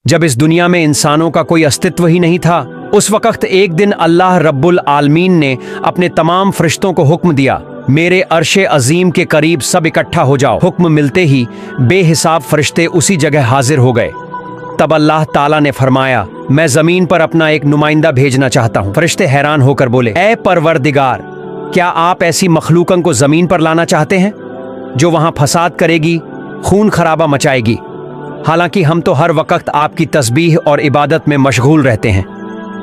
जब इस दुनिया में इंसानों का कोई अस्तित्व ही नहीं था, उस वक्त एक दिन अल्लाह रब्बुल आलमीन ने अपने तमाम फरिश्तों को हुक्म दिया, मेरे अर्शे अजीम के करीब सब इकट्ठा हो जाओ। हुक्म मिलते ही बेहिसाब फरिश्ते उसी जगह हाजिर हो गए। तब अल्लाह ताला ने फरमाया, मैं जमीन पर अपना एक नुमाइंदा भेजना चाहता हूँ। फरिश्ते हैरान होकर बोले, ए परवरदिगार, क्या आप ऐसी मखलूकन को जमीन पर लाना चाहते हैं जो वहां फसाद करेगी, खून खराबा मचाएगी? हालांकि हम तो हर वक्त आपकी तस्बीह और इबादत में मशगूल रहते हैं,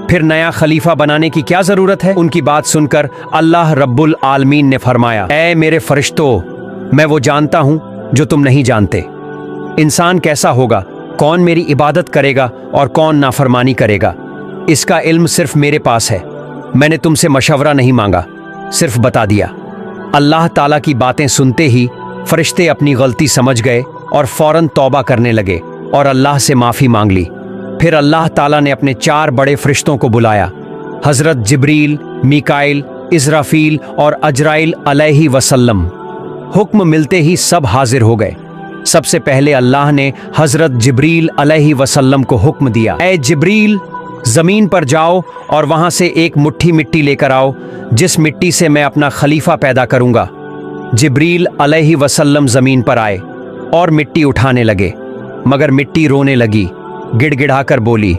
फिर नया खलीफा बनाने की क्या जरूरत है? उनकी बात सुनकर अल्लाह रब्बुल आलमीन ने फरमाया, ऐ मेरे फरिश्तों, मैं वो जानता हूं जो तुम नहीं जानते। इंसान कैसा होगा, कौन मेरी इबादत करेगा और कौन नाफरमानी करेगा, इसका इल्म सिर्फ मेरे पास है। मैंने तुमसे मशवरा नहीं मांगा, सिर्फ बता दिया। अल्लाह ताला की बातें सुनते ही फरिश्ते अपनी गलती समझ गए और फौरन तौबा करने लगे और अल्लाह से माफ़ी मांग ली। फिर अल्लाह ताला ने अपने 4 बड़े फरिश्तों को बुलाया, हज़रत जिब्रील, मीकाइल, इज़राफील और अजराइल अलैहि वसल्लम। हुक्म मिलते ही सब हाजिर हो गए। सबसे पहले अल्लाह ने हज़रत जिब्रील अलैहि वसल्लम को हुक्म दिया, ए जिब्रील, ज़मीन पर जाओ और वहाँ से एक मुट्ठी मिट्टी लेकर आओ, जिस मिट्टी से मैं अपना खलीफा पैदा करूँगा। जिब्रील अलैहि वसल्लम ज़मीन पर आए और मिट्टी उठाने लगे, मगर मिट्टी रोने लगी, गिड़गिड़ाकर बोली,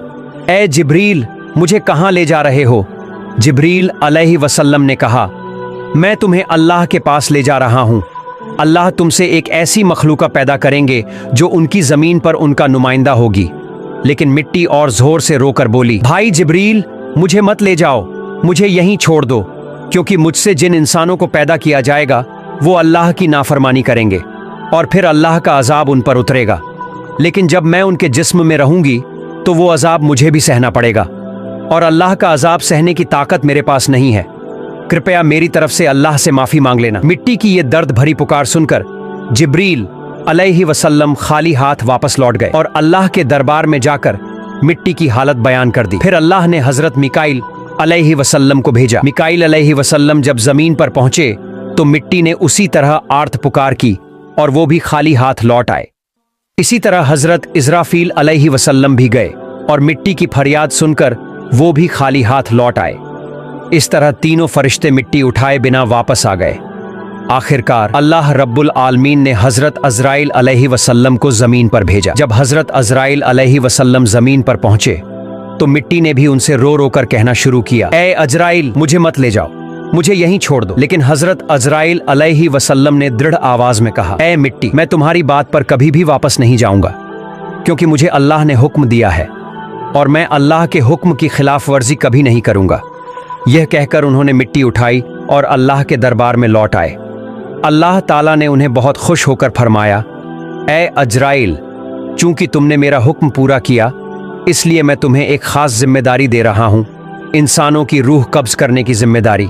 ए जिब्रील, मुझे कहाँ ले जा रहे हो? जिब्रील अलैहि वसल्लम ने कहा, मैं तुम्हें अल्लाह के पास ले जा रहा हूँ। अल्लाह तुमसे एक ऐसी मखलूका पैदा करेंगे जो उनकी ज़मीन पर उनका नुमाइंदा होगी। लेकिन मिट्टी और ज़ोर से रोकर बोली, भाई जिब्रील, मुझे मत ले जाओ, मुझे यहीं छोड़ दो, क्योंकि मुझसे जिन इंसानों को पैदा किया जाएगा वो अल्लाह की नाफरमानी करेंगे और फिर अल्लाह का अजाब उन पर उतरेगा। लेकिन जब मैं उनके जिस्म में रहूंगी तो वो अजाब मुझे भी सहना पड़ेगा और अल्लाह का अजाब सहने की ताकत मेरे पास नहीं है। कृपया मेरी तरफ से अल्लाह से माफ़ी मांग लेना। मिट्टी की ये दर्द भरी पुकार सुनकर जिब्रील अलैहि वसल्लम खाली हाथ वापस लौट गए और अल्लाह के दरबार में जाकर मिट्टी की हालत बयान कर दी। फिर अल्लाह ने हज़रत मीकाइल अलैहि वसल्लम को भेजा। मीकाइल अलैहि वसल्लम जब ज़मीन पर पहुंचे तो मिट्टी ने उसी तरह आर्त पुकार की और वो भी खाली हाथ लौट आए। इसी तरह हज़रत इज़राफील अलैहि वसल्लम भी गए और मिट्टी की फरियाद सुनकर वो भी खाली हाथ लौट आए। इस तरह तीनों फरिश्ते मिट्टी उठाए बिना वापस आ गए। आखिरकार अल्लाह रब्बुल आलमीन ने हज़रत अज़राइल अलैहि वसल्लम को ज़मीन पर भेजा। जब हज़रत अज़राइल अलैहि वसल्लम ज़मीन पर पहुंचे तो मिट्टी ने भी उनसे रो रो कर कहना शुरू किया, ए अज़राइल, मुझे मत ले जाओ, मुझे यहीं छोड़ दो। लेकिन हज़रत अज़राइल अलैहि वसल्लम ने दृढ़ आवाज़ में कहा, ए मिट्टी, मैं तुम्हारी बात पर कभी भी वापस नहीं जाऊंगा, क्योंकि मुझे अल्लाह ने हुक्म दिया है और मैं अल्लाह के हुक्म की खिलाफ वर्जी कभी नहीं करूंगा। यह कहकर उन्होंने मिट्टी उठाई और अल्लाह के दरबार में लौट आए। अल्लाह ताला ने उन्हें बहुत खुश होकर फरमाया, ए अज़राइल, चूंकि तुमने मेरा हुक्म पूरा किया इसलिए मैं तुम्हें एक ख़ास जिम्मेदारी दे रहा हूँ, इंसानों की रूह कब्ज़ करने की जिम्मेदारी।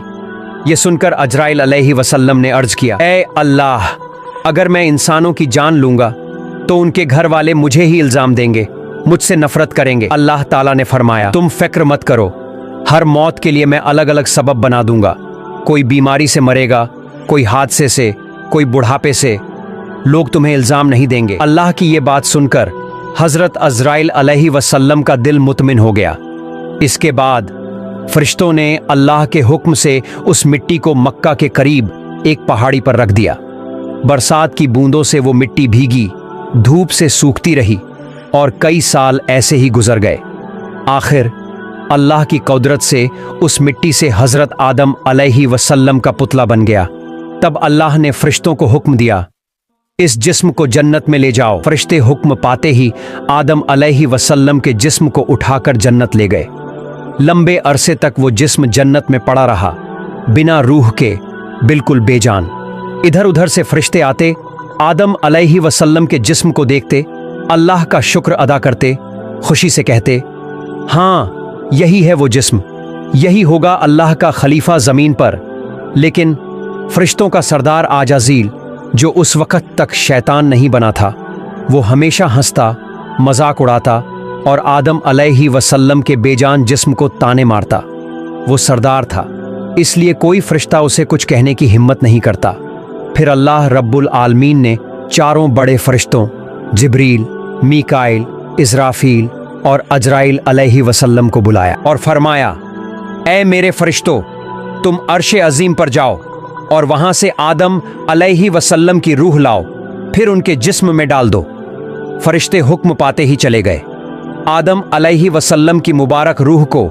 ये सुनकर अज़राइल अलैहि वसल्लम ने अर्ज़ किया, ए अल्लाह, अगर मैं इंसानों की जान लूँगा तो उनके घर वाले मुझे ही इल्ज़ाम देंगे, मुझसे नफ़रत करेंगे। अल्लाह ताला ने फरमाया, तुम फ़िक्र मत करो, हर मौत के लिए मैं अलग अलग सबब बना दूंगा। कोई बीमारी से मरेगा, कोई हादसे से, कोई बुढ़ापे से, लोग तुम्हें इल्ज़ाम नहीं देंगे। अल्लाह की ये बात सुनकर हज़रत अज़राइल अलैहि वसल्लम का दिल मुतमिन हो गया। इसके बाद फरिश्तों ने अल्लाह के हुक्म से उस मिट्टी को मक्का के करीब एक पहाड़ी पर रख दिया। बरसात की बूंदों से वो मिट्टी भीगी, धूप से सूखती रही और कई साल ऐसे ही गुजर गए। आखिर अल्लाह की कुदरत से उस मिट्टी से हज़रत आदम अलैहि वसल्लम का पुतला बन गया। तब अल्लाह ने फरिश्तों को हुक्म दिया, इस जिस्म को जन्नत में ले जाओ। फरिश्ते हुक्म पाते ही आदम अलैहि वसल्लम के जिस्म को उठाकर जन्नत ले गए। लंबे अरसे तक वो जिस्म जन्नत में पड़ा रहा, बिना रूह के, बिल्कुल बेजान। इधर उधर से फरिश्ते आते, आदम अलैहि वसल्लम के जिस्म को देखते, अल्लाह का शुक्र अदा करते, खुशी से कहते, हाँ, यही है वो जिस्म, यही होगा अल्लाह का खलीफा ज़मीन पर। लेकिन फरिश्तों का सरदार आजाज़ील, जो उस वक़्त तक शैतान नहीं बना था, वो हमेशा हंसता, मजाक उड़ाता और आदम अलैहि वसल्लम के बेजान जिस्म को ताने मारता। वो सरदार था, इसलिए कोई फरिश्ता उसे कुछ कहने की हिम्मत नहीं करता। फिर अल्लाह रब्बुल आलमीन ने चारों बड़े फरिश्तों जिब्रील, मीकाइल, इज़राफील और अजराइल अलैहि वसल्लम को बुलाया और फरमाया, ऐ मेरे फरिश्तों, तुम अर्शे अजीम पर जाओ और वहां से आदम अलैहि वसल्लम की रूह लाओ, फिर उनके जिस्म में डाल दो। फरिश्ते हुक्म पाते ही चले गए। आदम अलैहि वसल्लम की मुबारक रूह को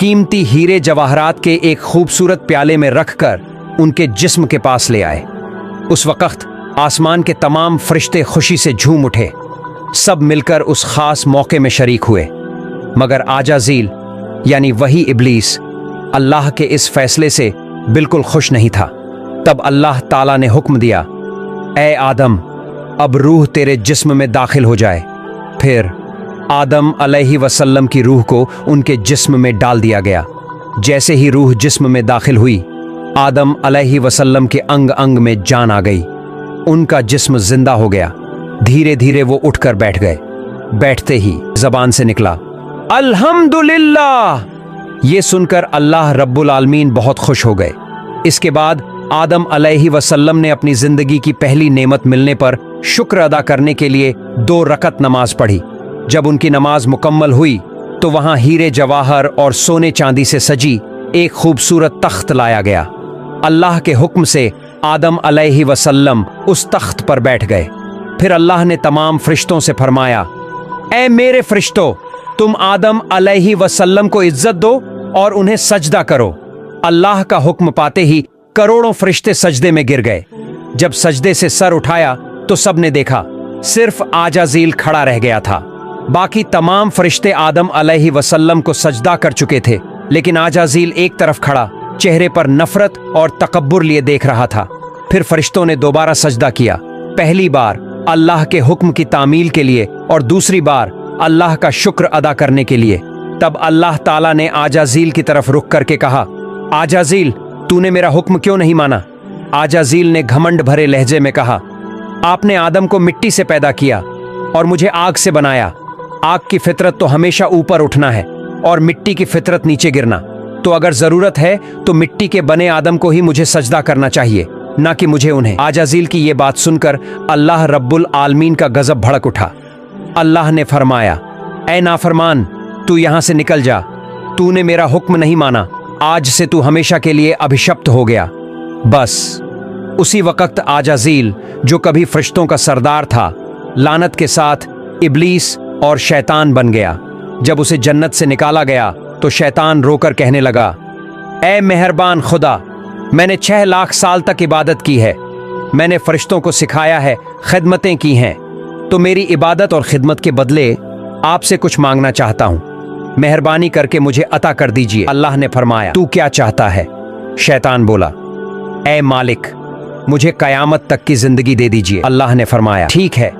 कीमती हीरे जवाहरात के एक खूबसूरत प्याले में रखकर उनके जिस्म के पास ले आए। उस वक्त आसमान के तमाम फरिश्ते खुशी से झूम उठे। सब मिलकर उस खास मौके में शरीक हुए, मगर आजाज़ील यानी वही इब्लीस अल्लाह के इस फैसले से बिल्कुल खुश नहीं था। तब अल्लाह ताला ने हुक्म दिया, ऐ आदम, अब रूह तेरे जिस्म में दाखिल हो जाए। फिर आदम अलैहि वसल्लम की रूह को उनके जिस्म में डाल दिया गया। जैसे ही रूह जिस्म में दाखिल हुई, आदम अलैहि वसल्लम के अंग अंग में जान आ गई। उनका जिस्म जिंदा हो गया। धीरे धीरे वो उठकर बैठ गए। बैठते ही जबान से निकला, अल्हम्दुलिल्लाह। ये सुनकर अल्लाह रब्बुल आलमीन बहुत खुश हो गए। इसके बाद आदम अलैहि वसल्लम ने अपनी जिंदगी की पहली नेमत मिलने पर शुक्र अदा करने के लिए 2 रकत नमाज पढ़ी। जब उनकी नमाज मुकम्मल हुई तो वहां हीरे जवाहर और सोने चांदी से सजी एक खूबसूरत तख्त लाया गया। अल्लाह के हुक्म से आदम अलैहि वसल्लम उस तख्त पर बैठ गए। फिर अल्लाह ने तमाम फरिश्तों से फरमाया, ऐ मेरे फरिश्तों, तुम आदम अलैहि वसल्लम को इज्जत दो और उन्हें सजदा करो। अल्लाह का हुक्म पाते ही करोड़ों फरिश्ते सजदे में गिर गए। जब सजदे से सर उठाया तो सबने देखा सिर्फ आजाज़ील खड़ा रह गया था। बाकी तमाम फरिश्ते आदम अलैहि वसल्लम को सजदा कर चुके थे, लेकिन आजाज़ील एक तरफ खड़ा चेहरे पर नफरत और तकब्बुर लिए देख रहा था। फिर फरिश्तों ने दोबारा सजदा किया, पहली बार अल्लाह के हुक्म की तामील के लिए और दूसरी बार अल्लाह का शुक्र अदा करने के लिए। तब अल्लाह ताला ने आजाज़ील की तरफ रुख करके कहा, आजाज़ील, तूने मेरा हुक्म क्यों नहीं माना? आजाज़ील ने घमंड भरे लहजे में कहा, आपने आदम को मिट्टी से पैदा किया और मुझे आग से बनाया। आग की फितरत तो हमेशा ऊपर उठना है और मिट्टी की फितरत नीचे गिरना। तो अगर जरूरत है तो मिट्टी के बने आदम को ही मुझे सजदा करना चाहिए, ना कि मुझे उन्हें। आजाज़ील की ये बात सुनकर अल्लाह रब्बुल आलमीन का गजब भड़क उठा। अल्लाह ने फरमाया, ऐ नाफरमान, तू यहां से निकल जा। तूने मेरा हुक्म नहीं माना, आज से तू हमेशा के लिए अभिशप्त हो गया। बस उसी वक्त आजाज़ील, जो कभी फरिश्तों का सरदार था, लानत के साथ इब्लीस और शैतान बन गया। जब उसे जन्नत से निकाला गया तो शैतान रोकर कहने लगा, ऐ मेहरबान खुदा, मैंने 6 लाख साल तक इबादत की है, मैंने फरिश्तों को सिखाया है, खिदमतें की हैं, तो मेरी इबादत और खिदमत के बदले आपसे कुछ मांगना चाहता हूं। मेहरबानी करके मुझे अता कर दीजिए। अल्लाह ने फरमाया, तू क्या चाहता है? शैतान बोला, ऐ मालिक, मुझे कयामत तक की जिंदगी दे दीजिए। अल्लाह ने फरमाया, ठीक है,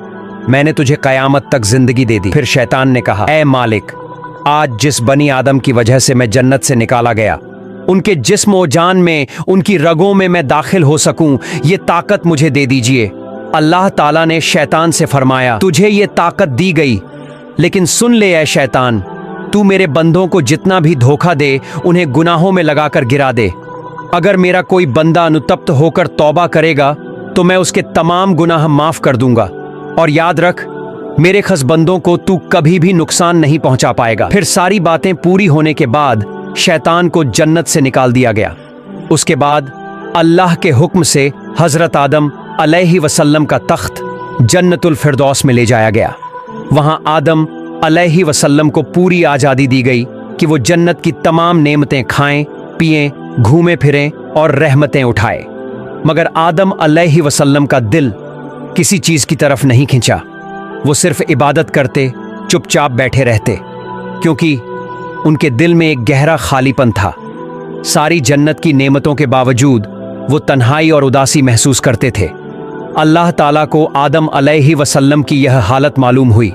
मैंने तुझे कयामत तक जिंदगी दे दी। फिर शैतान ने कहा, ऐ मालिक, आज जिस बनी आदम की वजह से मैं जन्नत से निकाला गया, उनके जिस्म और जान में, उनकी रगों में मैं दाखिल हो सकूं, ये ताकत मुझे दे दीजिए। अल्लाह ताला ने शैतान से फरमाया, तुझे ये ताकत दी गई, लेकिन सुन ले ऐ शैतान, तू मेरे बंदों को जितना भी धोखा दे उन्हें गुनाहों में लगाकर गिरा दे। अगर मेरा कोई बंदा अनुतप्त होकर तौबा करेगा तो मैं उसके तमाम गुनाह माफ कर दूंगा, और याद रख, मेरे खस बंदों को तू कभी भी नुकसान नहीं पहुंचा पाएगा। फिर सारी बातें पूरी होने के बाद शैतान को जन्नत से निकाल दिया गया। उसके बाद अल्लाह के हुक्म से हजरत आदम अलैहि वसल्लम का तख्त जन्नतुल फिरदौस में ले जाया गया। वहां आदम अलैहि वसल्लम को पूरी आज़ादी दी गई कि वो जन्नत की तमाम नेमतें खाएं, पिएं, घूमें फिरें और रहमतें उठाए। मगर आदम अलैहि वसल्लम का दिल किसी चीज की तरफ नहीं खिंचा। वो सिर्फ इबादत करते, चुपचाप बैठे रहते, क्योंकि उनके दिल में एक गहरा खालीपन था। सारी जन्नत की नेमतों के बावजूद वो तन्हाई और उदासी महसूस करते थे। अल्लाह ताला को आदम अलैहि वसल्लम की यह हालत मालूम हुई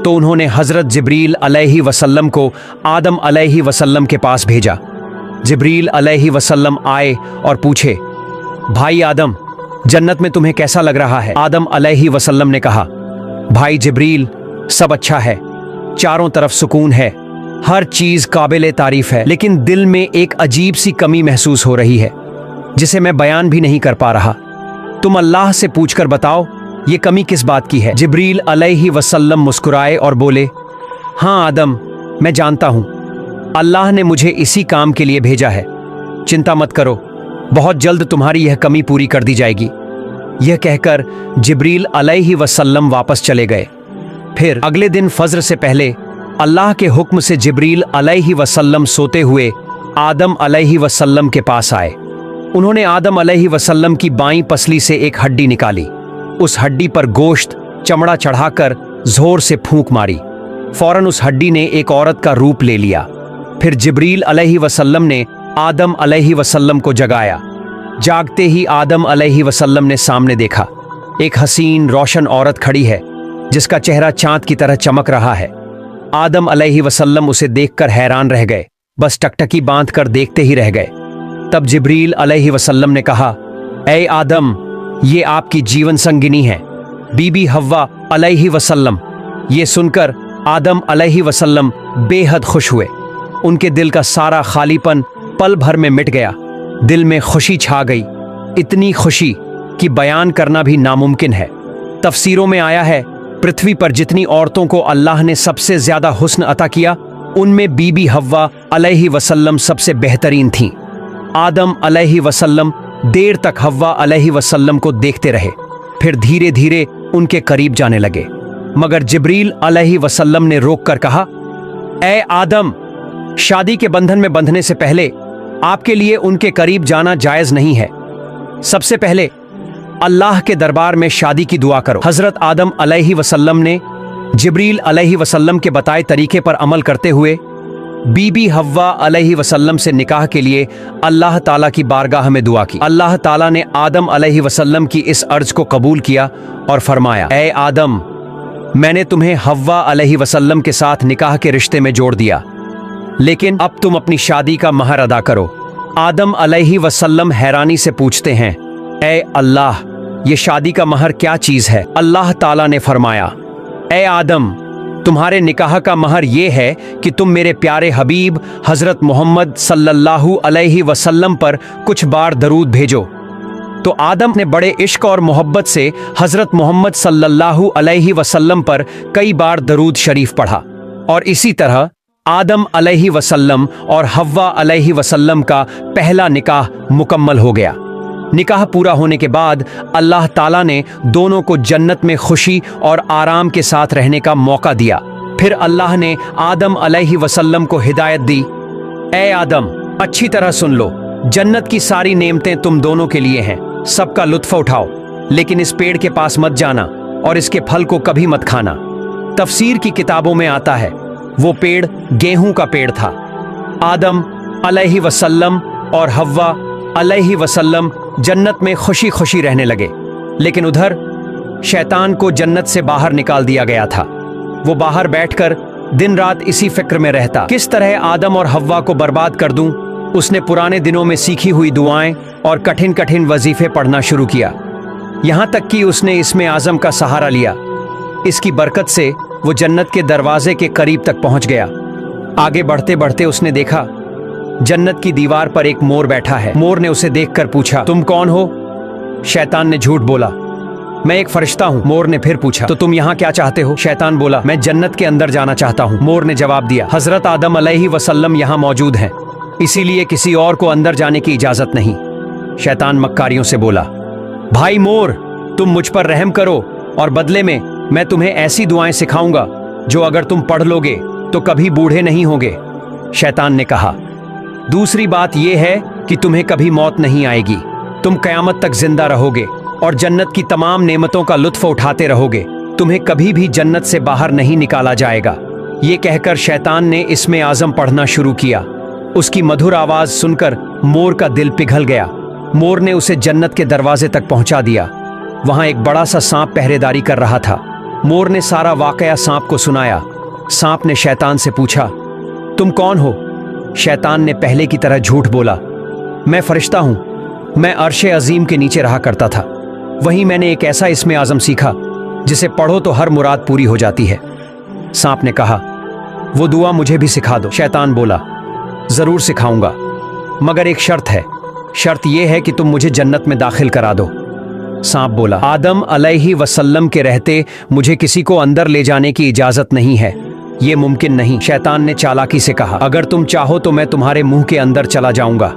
तो उन्होंने हजरत जिब्रील अलैहि वसल्लम को आदम अलैहि वसल्लम के पास भेजा। जिब्रील अलैहि वसल्लम आए और पूछे, भाई आदम, जन्नत में तुम्हें कैसा लग रहा है? आदम अलैहि वसल्लम ने कहा, भाई जिब्रील, सब अच्छा है, चारों तरफ सुकून है, हर चीज काबिले तारीफ है, लेकिन दिल में एक अजीब सी कमी महसूस हो रही है जिसे मैं बयान भी नहीं कर पा रहा। तुम अल्लाह से पूछकर बताओ ये कमी किस बात की है? जिब्रील अलैहि वसल्लम मुस्कुराए और बोले, हाँ आदम, मैं जानता हूँ अल्लाह ने मुझे इसी काम के लिए भेजा है। चिंता मत करो, बहुत जल्द तुम्हारी यह कमी पूरी कर दी जाएगी। यह कहकर जिब्रील अलैहि वसल्लम वापस चले गए। फिर अगले दिन फज्र से पहले अल्लाह के हुक्म से जिब्रील अलैहि वसल्लम सोते हुए आदम अलैहि वसल्लम के पास आए। उन्होंने आदम अलैहि वसल्लम की बाईं पसली से एक हड्डी निकाली। उस हड्डी पर गोश्त चमड़ा चढ़ाकर जोर से फूंक मारी। फौरन उस हड्डी ने एक औरत का रूप ले लिया। फिर जिब्रील अलैहि वसल्लम ने आदम अलैहि वसल्लम को जगाया। जागते ही आदम अलैहि वसल्लम ने सामने देखा, एक हसीन रोशन औरत खड़ी है जिसका चेहरा चांद की तरह चमक रहा है। आदम अलैहि वसल्लम उसे देखकर हैरान रह गए, बस टकटकी बांध कर देखते ही रह गए। तब जिब्रील अलैहि वसल्लम ने कहा, ऐ आदम, ये आपकी जीवन संगिनी है, बीबी हव्वा अलैहि वसल्लम। ये सुनकर आदम अलैहि वसल्लम बेहद खुश हुए। उनके दिल का सारा खालीपन पल भर में मिट गया। दिल में खुशी छा गई, इतनी खुशी कि बयान करना भी नामुमकिन है। तफसीरों में आया है, पृथ्वी पर जितनी औरतों को अल्लाह ने सबसे ज्यादा हुस्न अता किया, उनमें बीबी हव्वा अलैहि वसल्लम सबसे बेहतरीन थीं। आदम अलैहि वसल्लम देर तक हव्वा अलैहि वसल्लम को देखते रहे, फिर धीरे धीरे उनके करीब जाने लगे। मगर जिब्रील अलैहि वसल्लम ने रोक कर कहा, ऐ आदम, शादी के बंधन में बंधने से पहले आपके लिए उनके करीब जाना जायज नहीं है। सबसे पहले अल्लाह के दरबार में शादी की दुआ करो। हजरत आदम अलैहि वसल्लम ने जिब्रील अलैहि वसल्लम के बताए तरीके पर अमल करते हुए बीबी हव्वा अलैहि वसल्लम से निकाह के लिए अल्लाह ताला की बारगाह में दुआ की। अल्लाह ताला ने आदम अलैहि वसल्लम की इस अर्ज को कबूल किया और फरमाया, ऐ आदम, मैंने तुम्हें हव्वा अलैहि वसल्लम के साथ निकाह के रिश्ते में जोड़ दिया, लेकिन अब तुम अपनी शादी का महर अदा करो। आदम अलैहि वसल्लम हैरानी से पूछते हैं, ऐ अल्लाह, ये शादी का महर क्या चीज है? अल्लाह ताला ने फरमाया, ऐ आदम, तुम्हारे निकाह का महर ये है कि तुम मेरे प्यारे हबीब हजरत मोहम्मद सल्लल्लाहु अलैहि वसल्लम पर कुछ बार दरूद भेजो। तो आदम ने बड़े इश्क और मोहब्बत से हजरत मोहम्मद सल्लल्लाहु अलैहि वसल्लम पर कई बार दरूद शरीफ पढ़ा और इसी तरह आदम अलैहि वसल्लम और हव्वा अलैहि वसल्लम का पहला निकाह मुकम्मल हो गया। निकाह पूरा होने के बाद अल्लाह ताला ने दोनों को जन्नत में खुशी और आराम के साथ रहने का मौका दिया। फिर अल्लाह ने आदम अलैहि वसल्लम को हिदायत दी, ऐ आदम, अच्छी तरह सुन लो, जन्नत की सारी नेमतें तुम दोनों के लिए हैं, सबका लुत्फ उठाओ, लेकिन इस पेड़ के पास मत जाना और इसके फल को कभी मत खाना। तफसीर की किताबों में आता है, वो पेड़ गेहूं का पेड़ था। आदम अलैहि वसल्लम और हव्वा अलैहि वसल्लम जन्नत में खुशी खुशी रहने लगे, लेकिन उधर शैतान को जन्नत से बाहर निकाल दिया गया था। वो बाहर बैठकर दिन रात इसी फिक्र में रहता, किस तरह आदम और हव्वा को बर्बाद कर दूं। उसने पुराने दिनों में सीखी हुई दुआएं और कठिन कठिन वजीफे पढ़ना शुरू किया, यहां तक कि उसने इसमें आजम का सहारा लिया। इसकी बरकत से वो जन्नत के दरवाजे के करीब तक पहुंच गया। आगे बढ़ते बढ़ते उसने देखा जन्नत की दीवार पर एक मोर बैठा है। मोर ने उसे देखकर पूछा, तुम कौन हो? शैतान ने झूठ बोला, मैं एक फरिश्ता हूँ। मोर ने फिर पूछा, तो तुम यहाँ क्या चाहते हो? शैतान बोला, मैं जन्नत के अंदर जाना चाहता हूँ। मोर ने जवाब दिया, हजरत आदम अलैहि वसल्लम यहाँ मौजूद हैं, इसीलिए किसी और को अंदर जाने की इजाजत नहीं। शैतान मक्कारियों से बोला, भाई मोर, तुम मुझ पर रहम करो और बदले में मैं तुम्हें ऐसी दुआएं सिखाऊंगा जो अगर तुम पढ़ लोगे तो कभी बूढ़े नहीं होगे। शैतान ने कहा, दूसरी बात यह है कि तुम्हें कभी मौत नहीं आएगी, तुम कयामत तक जिंदा रहोगे और जन्नत की तमाम नेमतों का लुत्फ उठाते रहोगे, तुम्हें कभी भी जन्नत से बाहर नहीं निकाला जाएगा। ये कहकर शैतान ने इसमें आजम पढ़ना शुरू किया। उसकी मधुर आवाज सुनकर मोर का दिल पिघल गया। मोर ने उसे जन्नत के दरवाजे तक पहुंचा दिया। वहां एक बड़ा सा सांप पहरेदारी कर रहा था। मोर ने सारा वाकया सांप को सुनाया। सांप ने शैतान से पूछा, तुम कौन हो? शैतान ने पहले की तरह झूठ बोला, मैं फरिश्ता हूं, मैं अर्शे अजीम के नीचे रहा करता था। वहीं मैंने एक ऐसा इसमें आजम सीखा जिसे पढ़ो तो हर मुराद पूरी हो जाती है। सांप ने कहा, वो दुआ मुझे भी सिखा दो। शैतान बोला, जरूर सिखाऊंगा, मगर एक शर्त है। शर्त यह है कि तुम मुझे जन्नत में दाखिल करा दो। सांप बोला, आदम अलैहि वसल्लम के रहते मुझे किसी को अंदर ले जाने की इजाजत नहीं है, یہ ممکن نہیں۔ شیطان نے چالاکی سے کہا، اگر تم چاہو تو میں تمہارے منہ کے اندر چلا جاؤں گا،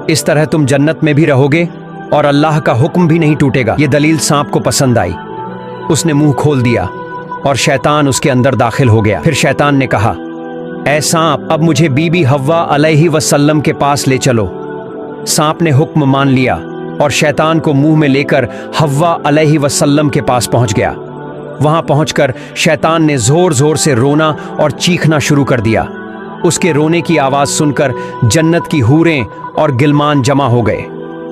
اس طرح تم جنت میں بھی رہو گے اور اللہ کا حکم بھی نہیں ٹوٹے گا۔ یہ دلیل سانپ کو پسند آئی، اس نے منہ کھول دیا اور شیطان اس کے اندر داخل ہو گیا۔ پھر شیطان نے کہا، اے سانپ، اب مجھے بی بی حوا علیہ وسلم کے پاس لے چلو۔ سانپ نے حکم مان لیا اور شیطان کو منہ میں لے کر حوا علیہ وسلم کے پاس پہنچ گیا۔ وہاں پہنچ کر شیطان نے زور زور سے رونا اور چیخنا شروع کر دیا۔ اس کے رونے کی آواز سن کر جنت کی حوریں اور غلمان جمع ہو گئے۔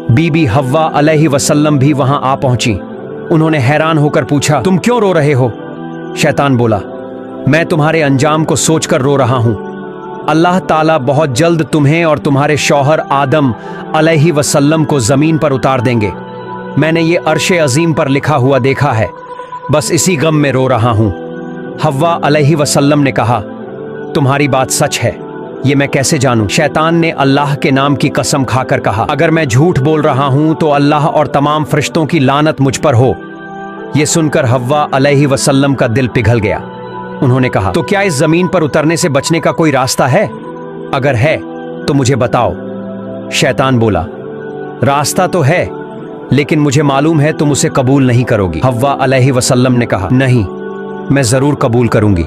بی بی حوا علیہ وسلم بھی وہاں آ پہنچی۔ انہوں نے حیران ہو کر پوچھا، تم کیوں رو رہے ہو؟ شیطان بولا، میں تمہارے انجام کو سوچ کر رو رہا ہوں۔ اللہ تعالیٰ بہت جلد تمہیں اور تمہارے شوہر آدم علیہ وسلم کو زمین پر اتار دیں گے۔ میں نے یہ عرش عظیم پر لکھا ہوا دیکھا ہے، بس اسی غم میں رو رہا ہوں۔ حوا علیہ وسلم نے کہا، تمہاری بات سچ ہے، یہ میں کیسے جانوں؟ شیطان نے اللہ کے نام کی قسم کھا کر کہا، اگر میں جھوٹ بول رہا ہوں تو اللہ اور تمام فرشتوں کی لعنت مجھ پر ہو۔ یہ سن کر حوا علیہ وسلم کا دل پگھل گیا۔ انہوں نے کہا، تو کیا اس زمین پر اترنے سے بچنے کا کوئی راستہ ہے؟ اگر ہے تو مجھے بتاؤ۔ شیطان بولا، راستہ تو ہے، لیکن مجھے معلوم ہے تم اسے قبول نہیں کرو گی۔ حوا علیہ وسلم نے کہا، نہیں، میں ضرور قبول کروں گی،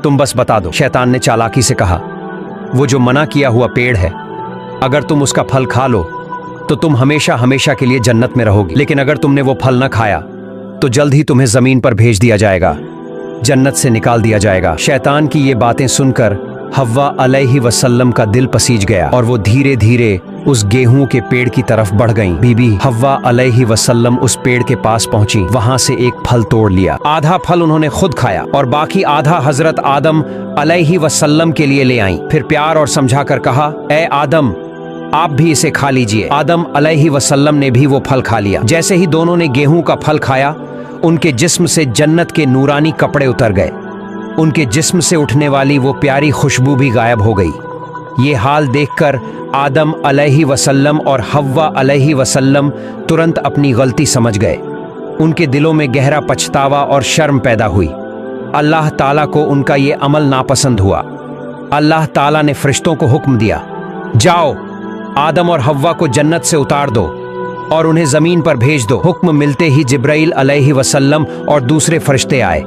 تم بس بتا دو۔ شیطان نے چالاکی سے کہا، وہ جو منع کیا ہوا پیڑ ہے، اگر تم اس کا پھل کھا لو تو تم ہمیشہ ہمیشہ کے لیے جنت میں رہو گی، لیکن اگر تم نے وہ پھل نہ کھایا تو جلد ہی تمہیں زمین پر بھیج دیا جائے گا، جنت سے نکال دیا جائے گا۔ شیطان کی یہ باتیں سن کر حوا علیہ وسلم کا دل پسیج گیا اور وہ دھیرے دھیرے اس گیہوں کے پیڑ کی طرف بڑھ گئیں۔ بی بی حوا علیہ وسلم اس پیڑ کے پاس پہنچی، وہاں سے ایک پھل توڑ لیا۔ آدھا پھل انہوں نے خود کھایا اور باقی آدھا حضرت آدم علیہ وسلم کے لیے لے آئیں۔ پھر پیار اور سمجھا کر کہا، اے آدم، آپ بھی اسے کھا لیجئے۔ آدم علیہ وسلم نے بھی وہ پھل کھا لیا۔ جیسے ہی دونوں نے گیہوں کا پھل کھایا، ان کے جسم سے جنت کے نورانی کپڑے اتر گئے، ان کے جسم سے اٹھنے والی وہ پیاری خوشبو بھی غائب ہو گئی۔ یہ حال دیکھ کر آدم علیہ وسلم اور حوا علیہ وسلم ترنت اپنی غلطی سمجھ گئے۔ ان کے دلوں میں گہرا پچھتاوا اور شرم پیدا ہوئی۔ اللہ تعالیٰ کو ان کا یہ عمل ناپسند ہوا۔ اللہ تعالیٰ نے فرشتوں کو حکم دیا، جاؤ آدم اور حوا کو جنت سے اتار دو اور انہیں زمین پر بھیج دو۔ حکم ملتے ہی جبرائیل علیہ وسلم اور دوسرے فرشتے آئے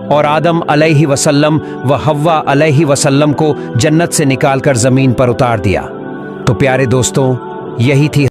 اور آدم علیہ وسلم و حوا علیہ وسلم کو جنت سے نکال کر زمین پر اتار دیا۔ تو پیارے دوستوں، یہی تھی